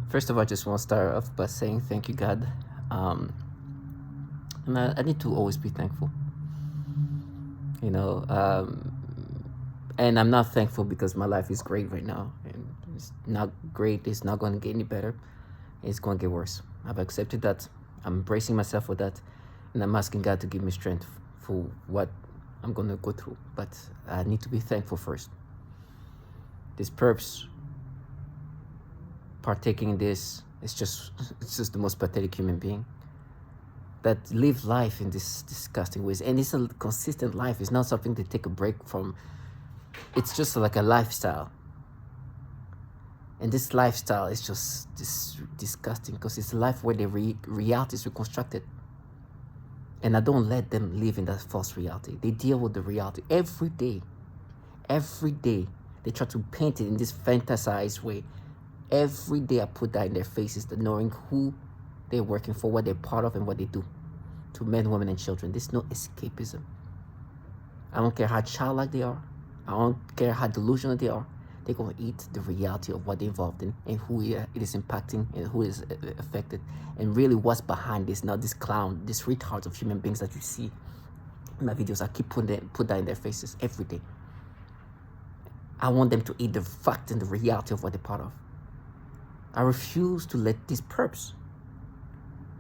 First of all, I just want to start off by saying thank you, God. Um, and I need to always be thankful, you know. And I'm not thankful because my life is great right now. And it's not great. It's not going to get any better. It's going to get worse. I've accepted that. I'm embracing myself with that. And I'm asking God to give me strength for what I'm going to go through. But I need to be thankful first. This Perps partaking in this, it's just the most pathetic human being that live life in this disgusting ways. And it's a consistent life. It's not something to take a break from. It's just like a lifestyle. And this lifestyle is just disgusting because it's a life where the reality is reconstructed. And I don't let them live in that false reality. They deal with the reality every day. Every day, they try to paint it in this fantasized way. Every day I put that in their faces, the knowing who they're working for, what they're part of, and what they do to men, women, and children. There's no escapism. I don't care how childlike they are. I don't care how delusional they are. They're going to eat the reality of what they're involved in and who it is impacting and who is affected. And really what's behind this, not this clown, this retard of human beings that you see in my videos. I keep put that in their faces every day. I want them to eat the fact and the reality of what they're part of. I refuse to let these perps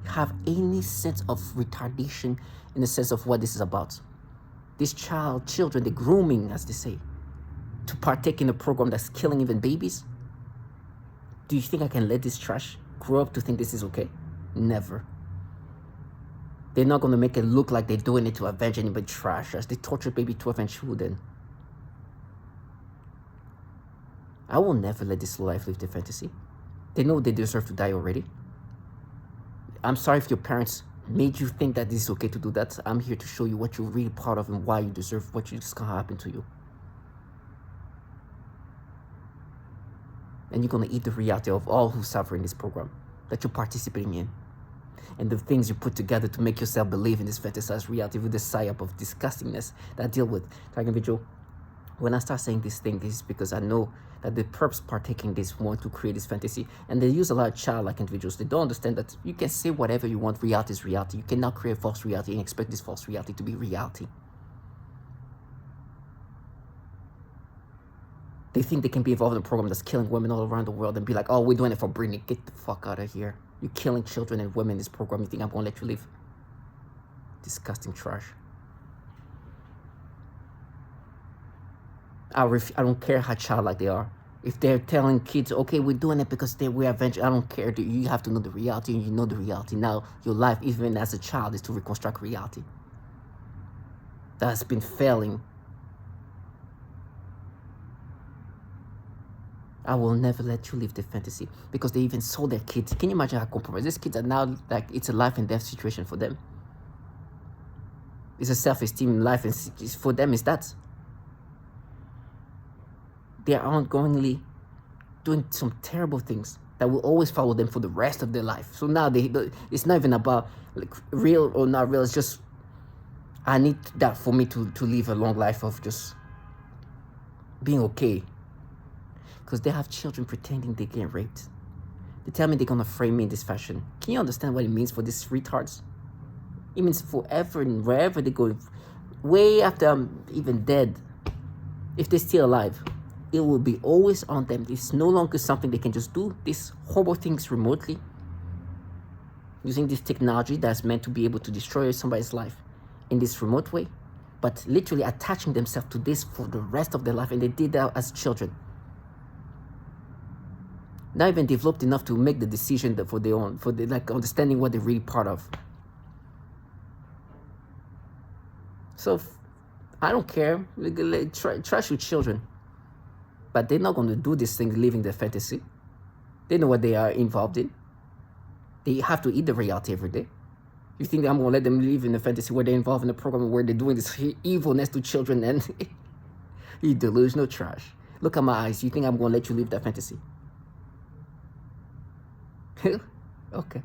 have any sense of retardation in the sense of what this is about. These children, the grooming, as they say, to partake in a program that's killing even babies. Do you think I can let this trash grow up to think this is okay? Never. They're not going to make it look like they're doing it to avenge anybody trash. As they torture baby to avenge who then? I will never let this life live their fantasy. They know they deserve to die already. I'm sorry if your parents made you think that this is okay to do that. I'm here to show you what you're really proud of and why you deserve what is going to happen to you. And you're going to eat the reality of all who suffer in this program that you're participating in. And the things you put together to make yourself believe in this fantasized reality with the psyop of disgustingness that I deal with. Target individual. When I start saying this thing, this is because I know that the perps partaking this want to create this fantasy, and they use a lot of childlike individuals. They don't understand that you can say whatever you want. Reality is reality. You cannot create false reality and expect this false reality to be reality. They think they can be involved in a program that's killing women all around the world and be like, oh, we're doing it for Britney. Get the fuck out of here. You're killing children and women in this program. You think I'm going to let you live? Disgusting trash. I don't care how childlike they are. If they're telling kids, okay, we're doing it because we're avenged, I don't care. You have to know the reality, and you know the reality. Now, your life, even as a child, is to reconstruct reality. That has been failing. I will never let you live the fantasy because they even sold their kids. Can you imagine how compromised? These kids are now like it's a life and death situation for them. It's a self-esteem life, and for them is that. They are ongoingly doing some terrible things that will always follow them for the rest of their life. So now it's not even about like real or not real. It's just I need that for me to live a long life of just being okay. Because they have children pretending they get raped. They tell me they're going to frame me in this fashion. Can you understand what it means for these retards? It means forever and wherever they go, way after I'm even dead, if they're still alive, it will be always on them. It's no longer something they can just do these horrible things remotely using this technology that's meant to be able to destroy somebody's life in this remote way, but literally attaching themselves to this for the rest of their life. And they did that as children. Not even developed enough to make the decision for their own, for the like understanding what they're really part of. So I don't care. Trash your children. But they're not going to do this thing living their fantasy. They know what they are involved in. They have to eat the reality every day. You think I'm going to let them live in the fantasy where they're involved in a program where they're doing this evilness to children and you delusional trash. Look at my eyes. You think I'm going to let you live that fantasy? Okay.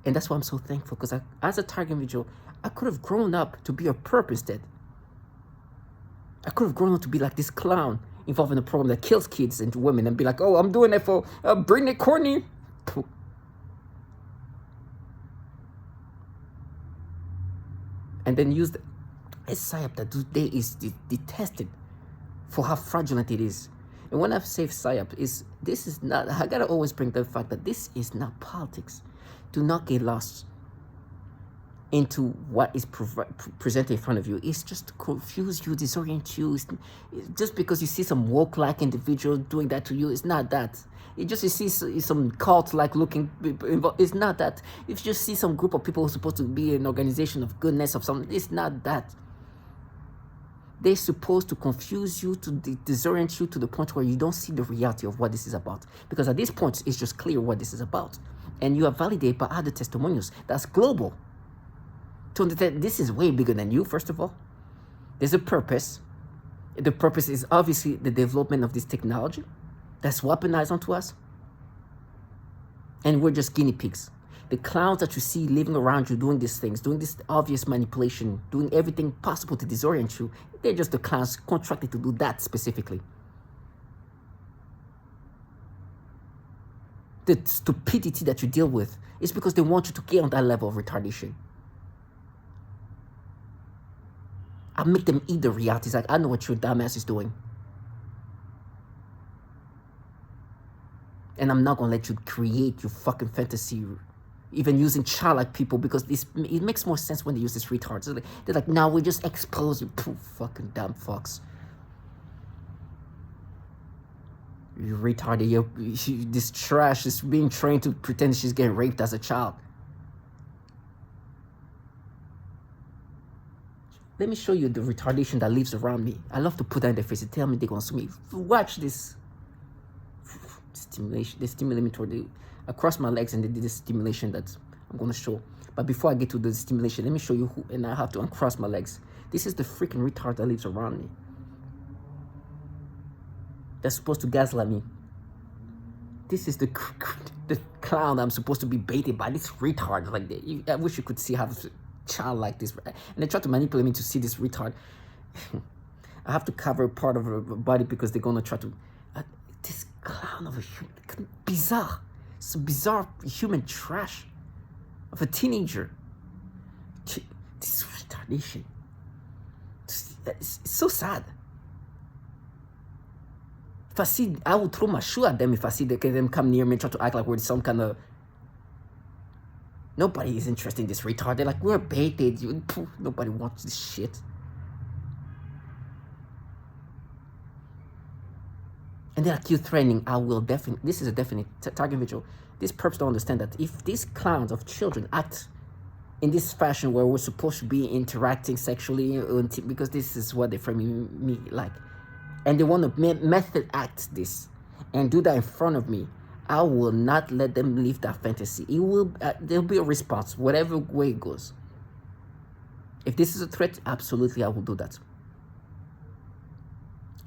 And that's why I'm so thankful, because as a target individual, I could have grown up to be a perp instead. I could have grown up to be like this clown involved in a program that kills kids and women and be like, oh, I'm doing it for Brittany Courtney. And then use a psyop that today is detested for how fraudulent it is. And when I've said psyop, this is not, I gotta always bring the fact that this is not politics. Do not get lost into what is presented in front of you. It's just to confuse you, disorient you. It's just because you see some woke-like individual doing that to you, it's not that. You see some cult-like looking, it's not that. If you just see some group of people who are supposed to be an organization of goodness of something, it's not that. They're supposed to confuse you, to disorient you to the point where you don't see the reality of what this is about. Because at this point, it's just clear what this is about. And you are validated by other testimonials. That's global. To understand, this is way bigger than you, first of all. There's a purpose. The purpose is obviously the development of this technology that's weaponized onto us. And we're just guinea pigs. The clowns that you see living around you doing these things, doing this obvious manipulation, doing everything possible to disorient you, they're just the clowns contracted to do that specifically. The stupidity that you deal with is because they want you to get on that level of retardation. I make them eat the reality. It's like, I know what your dumbass is doing. And I'm not going to let you create your fucking fantasy, even using childlike people, because it makes more sense when they use this retard. So they're like, now we just expose you. Poof, fucking dumb fucks. You retarded. This trash is being trained to pretend she's getting raped as a child. Let me show you the retardation that lives around me. I love to put that in their face and tell me they're going to sue me. Watch this. Stimulation. They stimulate me toward across my legs, and they did this stimulation that I'm going to show. But before I get to the stimulation, let me show you who, and I have to uncross my legs. This is the freaking retard that lives around me. That's supposed to gaslight me. This is the clown I'm supposed to be baited by. This retard. Like, I wish you could see how this child like this. And they try to manipulate me to see this retard. I have to cover part of her body because they're going to try to... this clown of a human... Bizarre. It's a bizarre human trash of a teenager. This retardation. It's so sad. If I see, I would throw my shoe at them if I see them come near me and try to act like we're some kind of... Nobody is interested in this retard. They're like, we're baited. Nobody wants this shit. And they're like, you threatening, I will definitely... This is a definite target individual. These perps don't understand that if these clowns of children act in this fashion where we're supposed to be interacting sexually, because this is what they're framing me like, and they want to method act this and do that in front of me, I will not let them live that fantasy. It will, there'll be a response, whatever way it goes. If this is a threat, absolutely I will do that.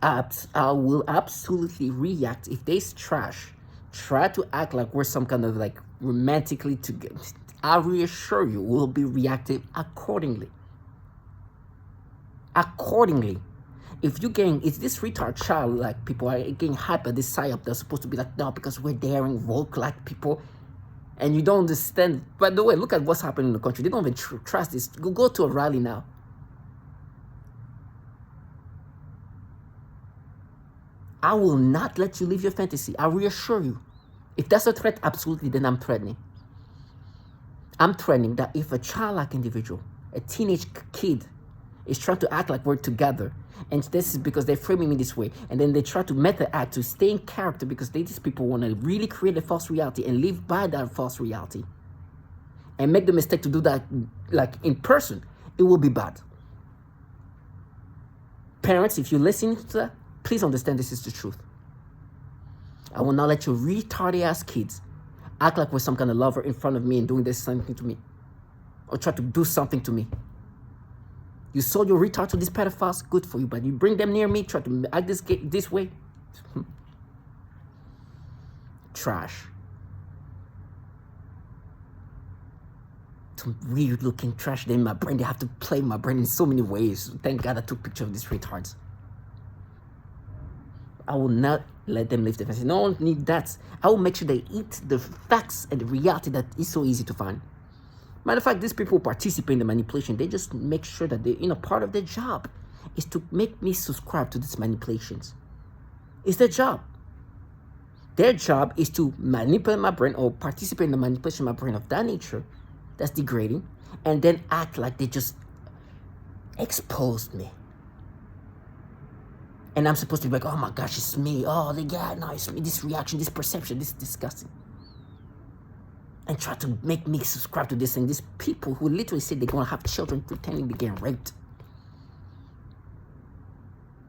I will absolutely react if they try to act like we're some kind of like romantically together. I reassure you, we'll be reactive accordingly. Accordingly. If this retard child, like people are getting hyper, this psyop, they're supposed to be like, no, because we're daring, woke like people, and you don't understand. By the way, look at what's happening in the country. They don't even trust this. Go to a rally now. I will not let you live your fantasy. I reassure you. If that's a threat, absolutely, then I'm threatening. I'm threatening that if a childlike individual, a teenage kid, is trying to act like we're together, and this is because they're framing me this way, and then they try to method act to stay in character because these people want to really create a false reality and live by that false reality, and make the mistake to do that like in person, it will be bad. Parents, if you're listening to that, please understand this is the truth. I will not let your retarded ass kids act like we're some kind of lover in front of me and doing this something to me, or try to do something to me. You sold your retard to these pedophiles, good for you, but you bring them near me, try to act this way. Trash. Some weird looking trash in my brain. They have to play my brain in so many ways. Thank God I took a picture of these retards. I will not let them live the fantasy. No one need that. I will make sure they eat the facts and the reality that is so easy to find. Matter of fact, these people participate in the manipulation. They just make sure that they, part of their job is to make me subscribe to these manipulations. It's their job. Their job is to manipulate my brain or participate in the manipulation of my brain of that nature that's degrading, and then act like they just exposed me. And I'm supposed to be like, oh my gosh, it's me. Oh, no, it's me. This reaction, this perception, this is disgusting. And try to make me subscribe to this. And these people who literally say they're going to have children pretending they're getting raped.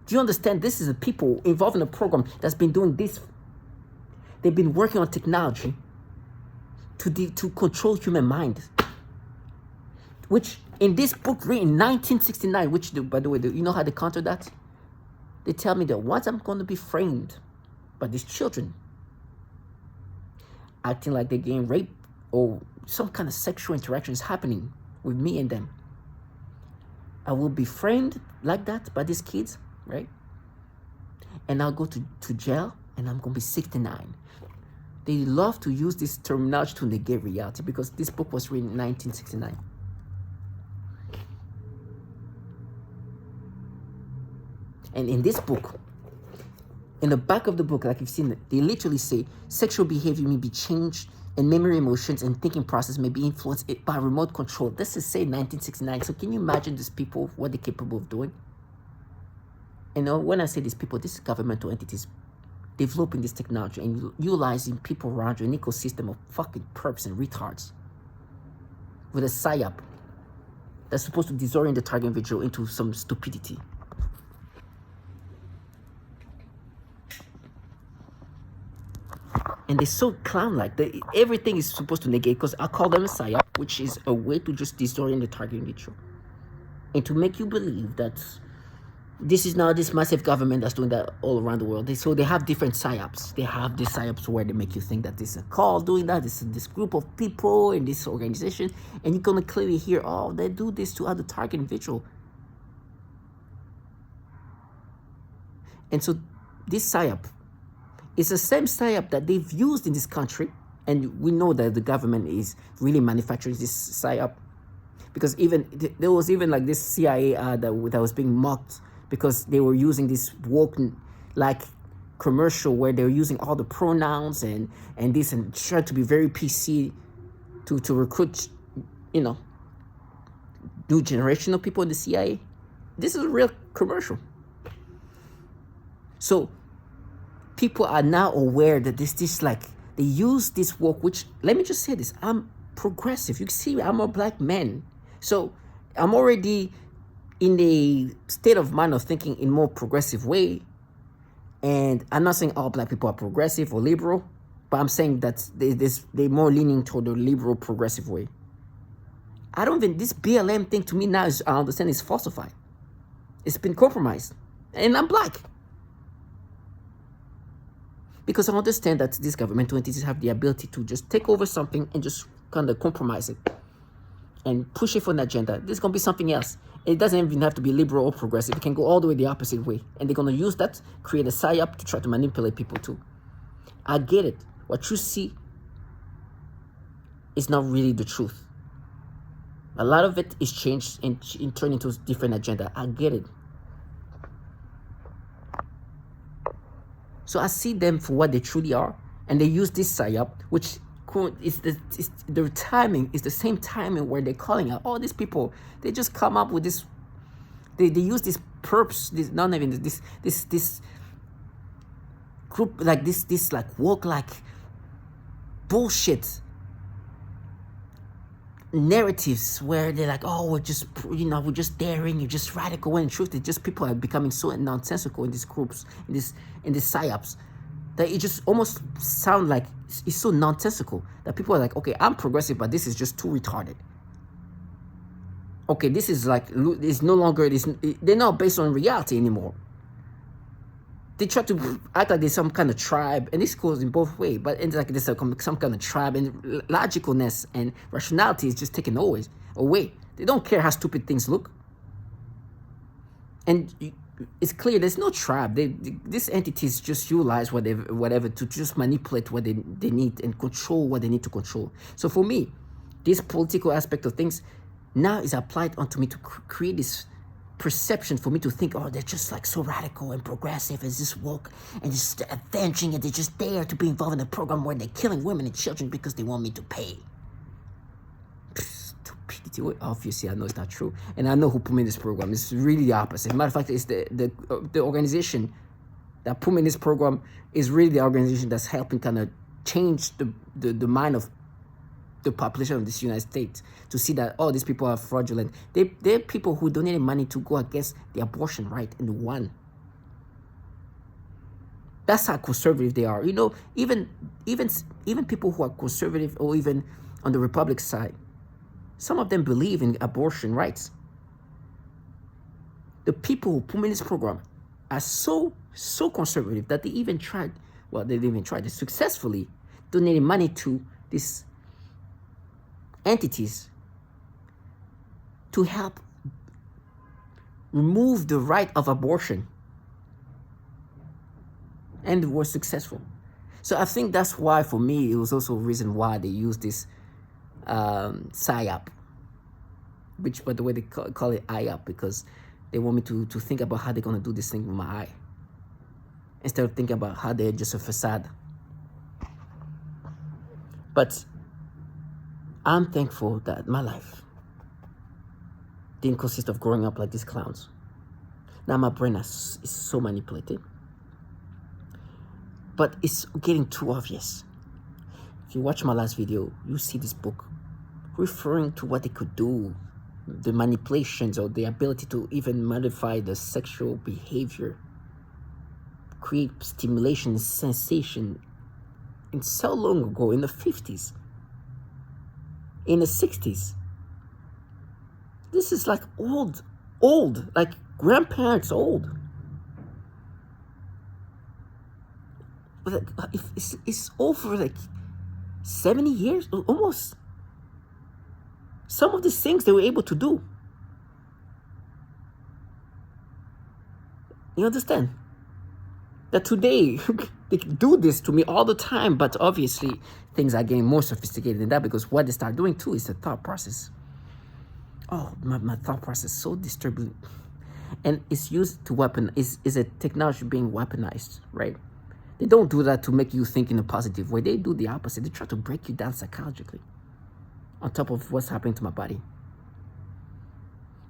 Do you understand? This is the people involved in a program that's been doing this. They've been working on technology to control human mind. Which in this book written in 1969, which, by the way, you know how they counter that? They tell me that once I'm going to be framed by these children acting like they're getting raped or some kind of sexual interaction is happening with me and them, I will be framed like that by these kids, right? And I'll go to jail and I'm going to be 69. They love to use this terminology to negate reality because this book was written in 1969. And in this book, in the back of the book, like you've seen, they literally say sexual behavior may be changed and memory, emotions, and thinking process may be influenced by remote control. This is say 1969. So can you imagine these people, what they're capable of doing? When I say these people, these governmental entities developing this technology and utilizing people around you, an ecosystem of fucking perps and retards with a psyop that's supposed to disorient the target individual into some stupidity. And they're so clown-like. Everything is supposed to negate, because I call them a psyop, which is a way to just disorient the target individual. And to make you believe that this is now this massive government that's doing that all around the world. So they have different psyops. They have these psyops where they make you think that this is a call doing that. This is this group of people in this organization. And you're going to clearly hear, oh, they do this to other target individual. And so this psyop, it's the same psyop that they've used in this country, and we know that the government is really manufacturing this psyop, because there was even like this CIA ad that was being mocked because they were using this woke like commercial where they were using all the pronouns and this and try to be very PC to recruit, new generation of people in the CIA. This is a real commercial. So people are now aware that they use this work, which, let me just say this, I'm progressive. You can see I'm a black man. So I'm already in a state of mind of thinking in more progressive way. And I'm not saying all black people are progressive or liberal, but I'm saying that they're more leaning toward the liberal progressive way. This BLM thing to me now I understand is falsified. It's been compromised. And I'm black. Because I understand that these governmental entities have the ability to just take over something and just kind of compromise it and push it for an agenda. There's going to be something else. It doesn't even have to be liberal or progressive. It can go all the way the opposite way. And they're going to use that, create a psyop to try to manipulate people too. I get it. What you see is not really the truth. A lot of it is changed and turned into a different agenda. I get it. So I see them for what they truly are, and they use this psyop, which is the timing is the same timing where they're calling out all these people. They just come up with this. They use these perps, this group like this like woke like bullshit narratives where they're like, oh, we're just daring, you're just radical, when in truth it's just people are becoming so nonsensical in these groups, in these psyops, that it just almost sound like it's so nonsensical that people are like, okay, I'm progressive, but this is just too retarded. Okay, this is like, it's no longer they're not based on reality anymore. They try to act like there's some kind of tribe, and this goes in both ways, but it's like there's some kind of tribe, and logicalness and rationality is just taken away. They don't care how stupid things look. And it's clear there's no tribe. These entities just utilize whatever to just manipulate what they need and control what they need to control. So for me, this political aspect of things now is applied onto me to create this perception for me to think, oh, they're just like so radical and progressive and just woke and just avenging, and they're just there to be involved in a program where they're killing women and children because they want me to pay. Stupidity. Obviously, I know it's not true, and I know who put me in this program. It's really the opposite. Matter of fact, it's the organization that put me in this program is really the organization that's helping kind of change the mind of the population of this United States to see that, oh, these people are fraudulent. They're people who donated money to go against the abortion right and won. That's how conservative they are. You know, even people who are conservative or even on the Republic side, some of them believe in abortion rights. The people who put me in this program are so conservative that they even tried, well, they didn't even try, they successfully donated money to these entities to help remove the right of abortion, and were successful. So I think that's why, for me, it was also a reason why they use this PSYOP, which, by the way, they call it IOP, because they want me to think about how they're going to do this thing with my eye, instead of thinking about how they're just a facade. But I'm thankful that my life didn't consist of growing up like these clowns. Now my brain is so manipulated. But it's getting too obvious. If you watch my last video, you see this book referring to what they could do, the manipulations or the ability to even modify the sexual behavior, create stimulation and sensation. And so long ago, in the 50s, in the 60s. This is like old, like grandparents old. It's over like 70 years, almost. Some of these things they were able to do. You understand? That today, they can do this to me all the time, but obviously things are getting more sophisticated than that, because what they start doing too is the thought process. Oh, my thought process is so disturbing. And it's used to is a technology being weaponized, right? They don't do that to make you think in a positive way. They do the opposite. They try to break you down psychologically on top of what's happening to my body.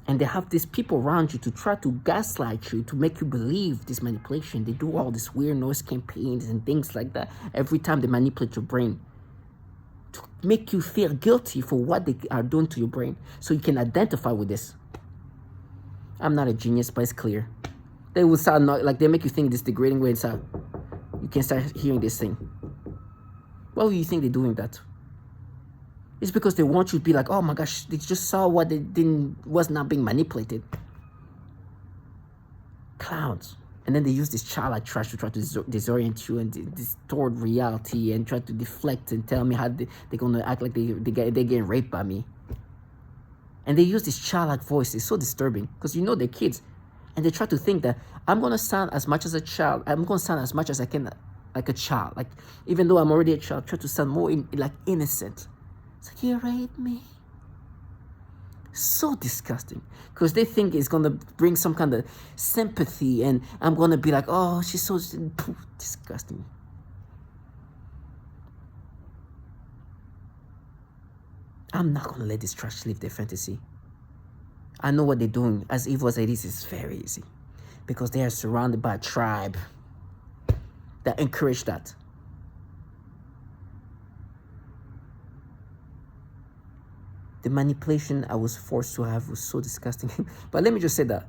And they have these people around you to try to gaslight you, to make you believe this manipulation. They do all these weird noise campaigns and things like that every time they manipulate your brain, to make you feel guilty for what they are doing to your brain, so you can identify with this. I'm not a genius, but it's clear. They will sound like they make you think this degrading way inside. You can start hearing this thing. Why would you think they're doing that? It's because they want you to be like, oh my gosh, they just saw what they was not being manipulated. Clowns. And then they use this childlike trash to try to disorient you and distort reality and try to deflect and tell me how they're going to act like they're getting raped by me. And they use this childlike voice. It's so disturbing, because you know they're kids. And they try to think that I'm going to sound as much as a child. I'm going to sound as much as I can like a child. Like, even though I'm already a child, try to sound more like innocent. It's like, you raped me. So disgusting, because they think it's going to bring some kind of sympathy, and I'm going to be like, oh, she's so disgusting. I'm not going to let this trash live their fantasy. I know what they're doing. As evil as it is, it's very easy, because they are surrounded by a tribe that encourage that. The manipulation I was forced to have was so disgusting. But let me just say that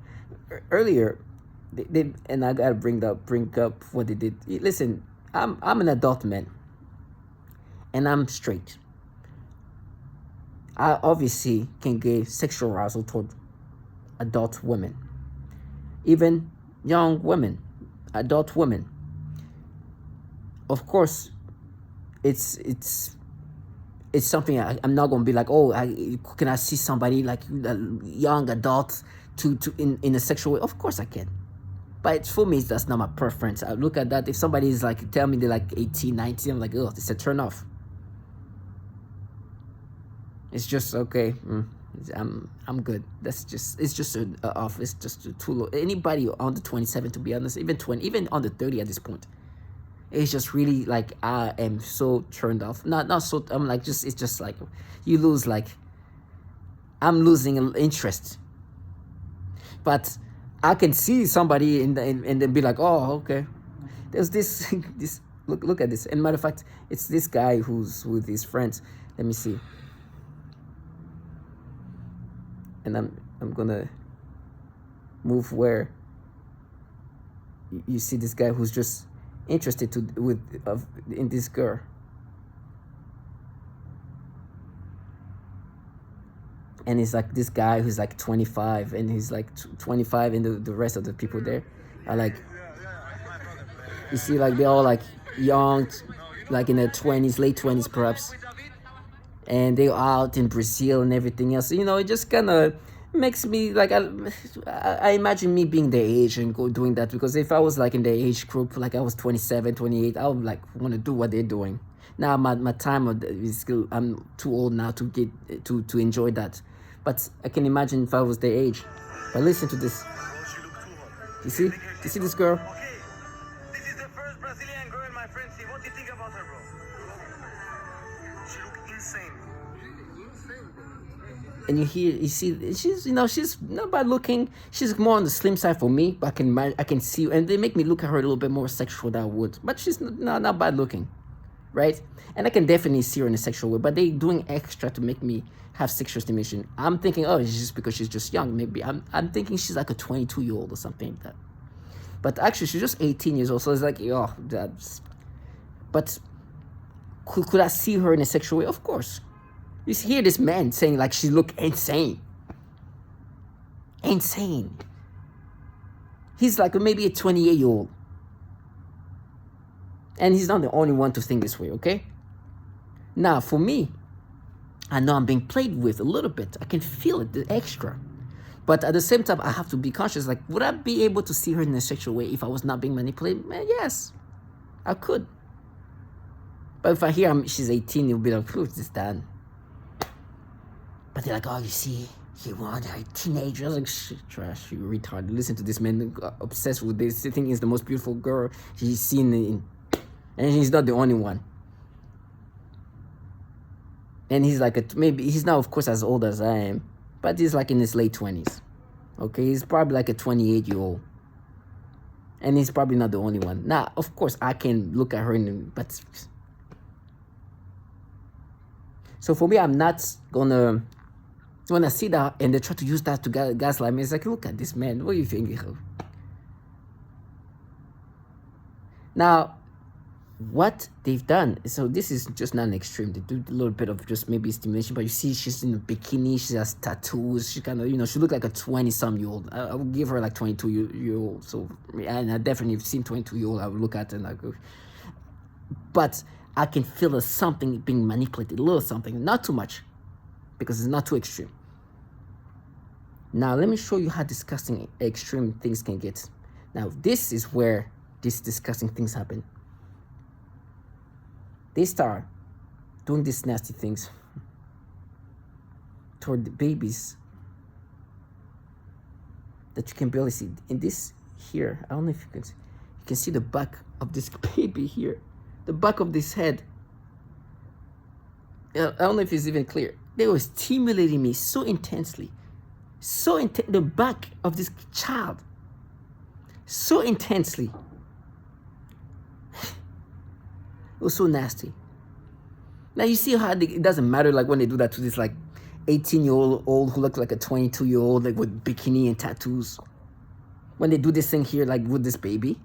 earlier, and I gotta bring up what they did. Listen, I'm an adult man, and I'm straight. I obviously can get sexual arousal toward adult women, even young women, adult women. Of course, it's something I'm not gonna be like, oh, can I see somebody like a young adult in a sexual way? Of course I can. But for me, that's not my preference. I look at that. If somebody is like, tell me they're like 18, 19, I'm like, oh, it's a turn off. It's just okay. I'm good. It's just off. It's just too low. Anybody under 27, to be honest, even 20, even under 30 at this point, it's just really like I am so turned off. Not so. I'm like it's just like you lose like I'm losing interest. But I can see somebody and then be like, oh, okay. There's this this look at this. And matter of fact, it's this guy who's with his friends. Let me see. And I'm gonna move where you see this guy who's just interested in this girl. And it's like this guy who's like 25, and he's like 25, and the rest of the people there are like, you see, like they're all like young, like in their 20s, late 20s perhaps, and they're out in Brazil and everything else. You know, it just kind of makes me like I imagine me being their age and doing that, because if I was like in their age group, like I was 27, 28, I would like want to do what they're doing. Now my time is still, I'm too old now to get to enjoy that. But I can imagine if I was their age. But listen to this. You see this girl? Okay, this is the first Brazilian girl in my friends see. What do you think about her, bro? She look insane. And you see, she's not bad looking. She's more on the slim side for me, but I can see, and they make me look at her a little bit more sexual than I would. But she's not bad looking, right? And I can definitely see her in a sexual way, but they doing extra to make me have sexual stimulation. I'm thinking, oh, it's just because she's just young. Maybe I'm thinking she's like a 22-year-old or something like that. But actually, she's just 18 years old. So it's like, oh, that's. But could I see her in a sexual way? Of course. You hear this man saying like she look insane. Insane. He's like maybe a 28-year-old. And he's not the only one to think this way, okay? Now, for me, I know I'm being played with a little bit. I can feel it, the extra. But at the same time, I have to be conscious. Like, would I be able to see her in a sexual way if I was not being manipulated? Yes, I could. But if I hear she's 18, it'll be like, who's this done? But they're like, oh, you see, he wanted a teenager. I was like, shit, trash, you retard. Listen to this man obsessed with this. I think he's the most beautiful girl he's seen and he's not the only one. And he's like maybe he's not, of course, as old as I am, but he's like in his late 20s. Okay, he's probably like a 28-year-old, and he's probably not the only one. Now, of course, I can look at her but so for me, I'm not gonna when I see that and they try to use that to gaslight me. It's like, look at this man. What do you think? Now, what they've done, so this is just not an extreme. They do a little bit of just maybe stimulation, but you see she's in a bikini, she has tattoos, she kind of, she look like a 20-some-year-old. I would give her like 22-year-old. So, and I definitely have seen 22-year-old, I would look at her and I go, but I can feel there's something being manipulated, a little something, not too much, because it's not too extreme. Now, let me show you how disgusting extreme things can get. Now, this is where these disgusting things happen. They start doing these nasty things toward the babies that you can barely see. In this here, I don't know if you can see the back of this baby here, the back of this head. I don't know if it's even clear. They were stimulating me so intensely, the back of this child, so intensely. It was so nasty. Now you see how it doesn't matter, like when they do that to this like 18-year-old who looks like a 22-year-old, like with bikini and tattoos. When they do this thing here, like with this baby.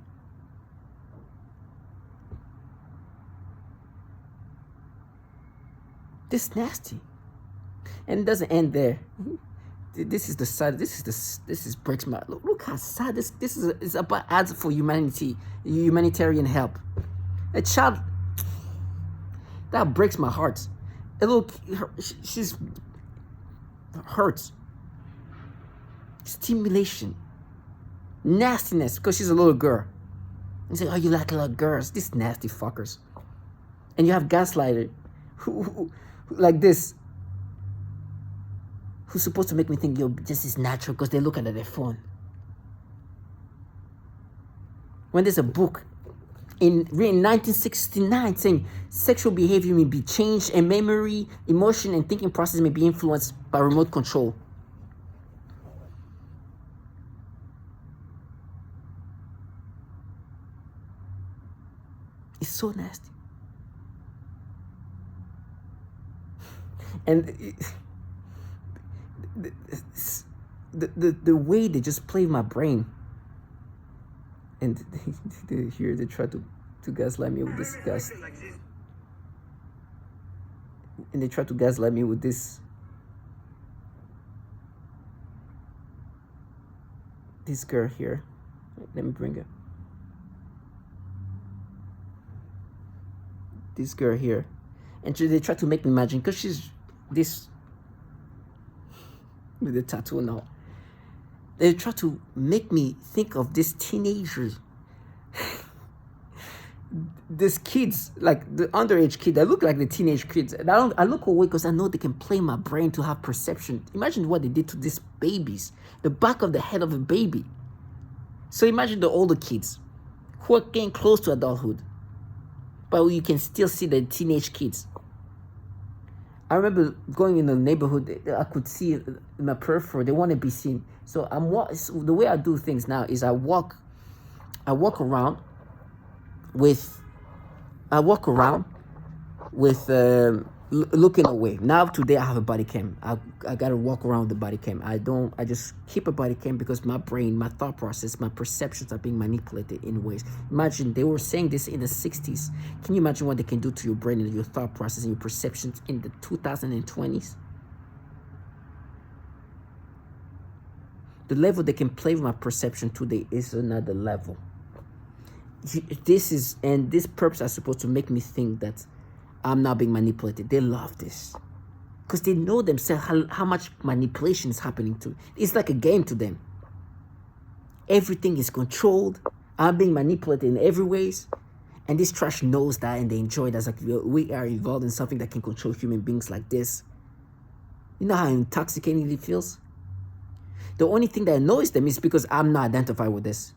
This is nasty. And it doesn't end there. This is the side. This is breaks my. Look how sad this is about ads for humanity, humanitarian help. A child. That breaks my heart. She's hurts. Stimulation. Nastiness, because she's a little girl. You say, oh, you like little girls, these nasty fuckers. And you have gaslighter, who like this, who's supposed to make me think, yo, this is natural because they look at their phone. When there's a book written in 1969 saying sexual behavior may be changed and memory, emotion, and thinking process may be influenced by remote control. It's so nasty. And the way they just play my brain. And here they try to gaslight me with this gas. And they try to gaslight me with this girl here. Let me bring her. This girl here. And they try to make me imagine, because she's this with the tattoo now. They try to make me think of these teenagers. These kids, like the underage kid, I look like the teenage kids. And I look away because I know they can play my brain to have perception. Imagine what they did to these babies. The back of the head of a baby. So imagine the older kids who are getting close to adulthood. But you can still see the teenage kids. I remember going in the neighborhood, I could see in my peripheral, they want to be seen. So the way I do things now is I walk around with looking away. Now today I have a body cam. I gotta walk around with the body cam. I just keep a body cam because my brain, my thought process, my perceptions are being manipulated in ways. Imagine they were saying this in the 60s. Can you imagine what they can do to your brain and your thought process and your perceptions in the 2020s? The level they can play with my perception today is another level. These perps are supposed to make me think that I'm not being manipulated. They love this because they know themselves how much manipulation is happening to. It's like a game to them. Everything is controlled. I'm being manipulated in every ways, and this trash knows that, and they enjoy it. As like we are involved in something that can control human beings like this. You know how intoxicating it feels. The only thing that annoys them is because I'm not identified with this.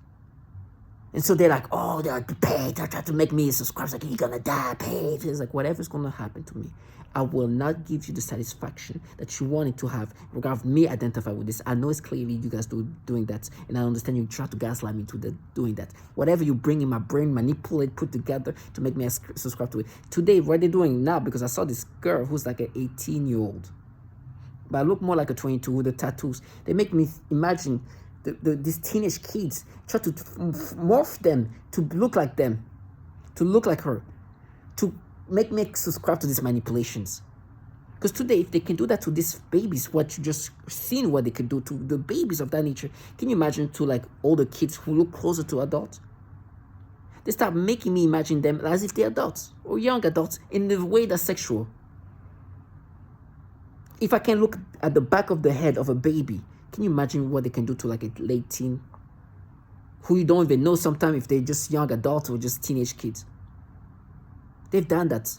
And so they're like, oh, they're paid. They're trying to make me subscribe. It's like, you're going to die, paid. It's like, whatever's going to happen to me, I will not give you the satisfaction that you wanted to have, regardless of me identify with this. I know it's clearly you guys doing that. And I understand you try to gaslight me to doing that. Whatever you bring in my brain, manipulate, put together to make me subscribe to it. Today, what they're doing now, because I saw this girl who's like an 18-year-old. But I look more like a 22 with the tattoos. They make me imagine these teenage kids, try to morph them to look like them, to look like her, to make me subscribe to these manipulations. Because today, if they can do that to these babies, what you just seen what they could do to the babies of that nature, can you imagine to like older kids who look closer to adults? They start making me imagine them as if they're adults or young adults in the way that's sexual. If I can look at the back of the head of a baby, can you imagine what they can do to like a late teen who you don't even know sometimes if they're just young adults or just teenage kids? They've done that.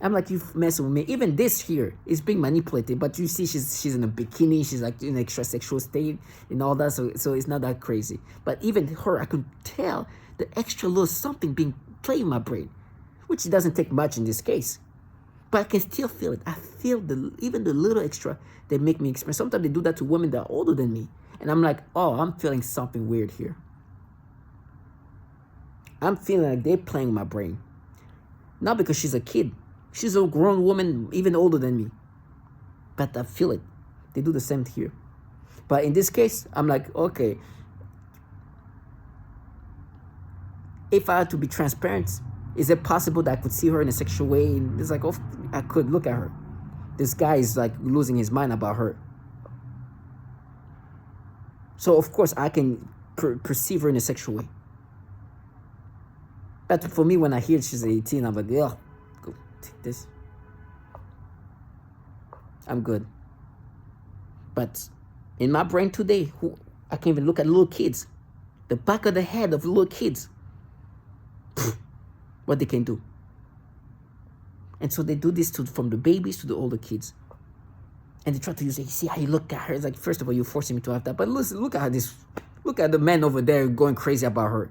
I'm like, you messing with me. Even this here is being manipulated, but you see she's in a bikini, she's like in an extra sexual state and all that, so it's not that crazy. But even her, I could tell the extra little something being played in my brain, which doesn't take much in this case. But I can still feel it. I feel even the little extra they make me experience. Sometimes they do that to women that are older than me. And I'm like, oh, I'm feeling something weird here. I'm feeling like they're playing my brain. Not because she's a kid. She's a grown woman, even older than me. But I feel it. They do the same here. But in this case, I'm like, okay. If I had to be transparent, is it possible that I could see her in a sexual way? And it's like, oh, I could look at her. This guy is like losing his mind about her. So, of course, I can perceive her in a sexual way. But for me, when I hear she's 18, I'm like, oh, go take this. I'm good. But in my brain today, I can't even look at little kids. the back of the head of little kids. What they can do. And so they do this from the babies to the older kids. And they try to use it. You see how you look at her? It's like, first of all, you're forcing me to have that. But listen, look at this. Look at the man over there going crazy about her.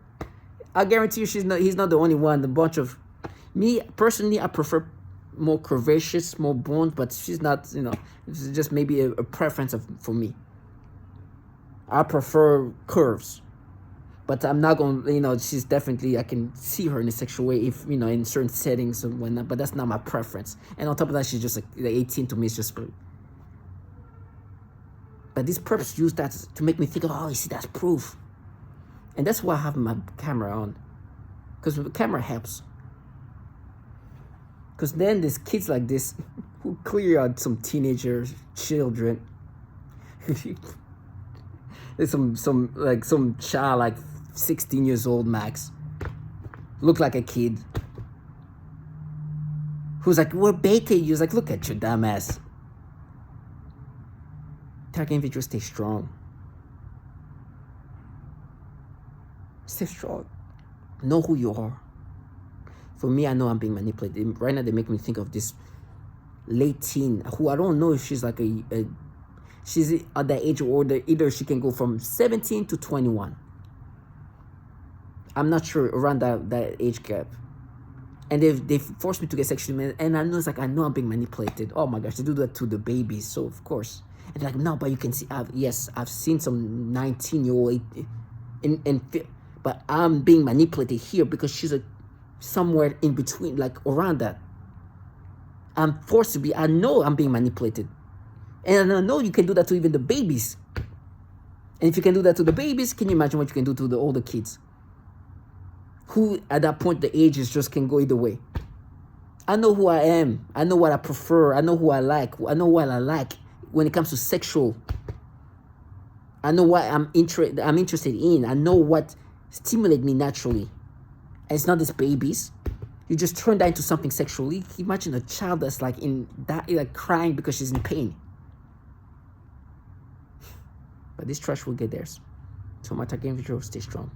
I guarantee you he's not the only one. A bunch of... Me, personally, I prefer more curvaceous, more bones. But she's not, it's just maybe a preference for me. I prefer curves. But I'm not going to, she's definitely, I can see her in a sexual way if, in certain settings and whatnot. But that's not my preference. And on top of that, she's just like 18 to me. It's just... But these perps use that to make me think, oh, you see, that's proof. And that's why I have my camera on. Because the camera helps. Because then there's kids like this who clearly are some teenagers, children. There's some child like 16 years old max. Look like a kid. Who's like, we're baiting you. It's like, look at your dumb ass. Target individual, stay strong. Stay strong. Know who you are. For me, I know I'm being manipulated. Right now, they make me think of this late teen who I don't know if she's like she's at that age or either she can go from 17 to 21. I'm not sure, around that age gap. And they've forced me to get sexually, and I know it's like, I know I'm being manipulated. Oh my gosh, they do that to the babies, so of course. And like, no, but you can see, I've seen some 19-year-old, but I'm being manipulated here because she's somewhere in between, like around that. I'm forced to be, I know I'm being manipulated. And I know you can do that to even the babies. And if you can do that to the babies, can you imagine what you can do to the older kids? Who, at that point, the ages just can go either way. I know who I am. I know what I prefer. I know who I like. I know what I like. When it comes to sexual, I know what I'm interested in. I know what stimulates me naturally. And it's not these babies. You just turn that into something sexually. Imagine a child that's like crying because she's in pain. But this trash will get theirs. So my target individual, stay strong.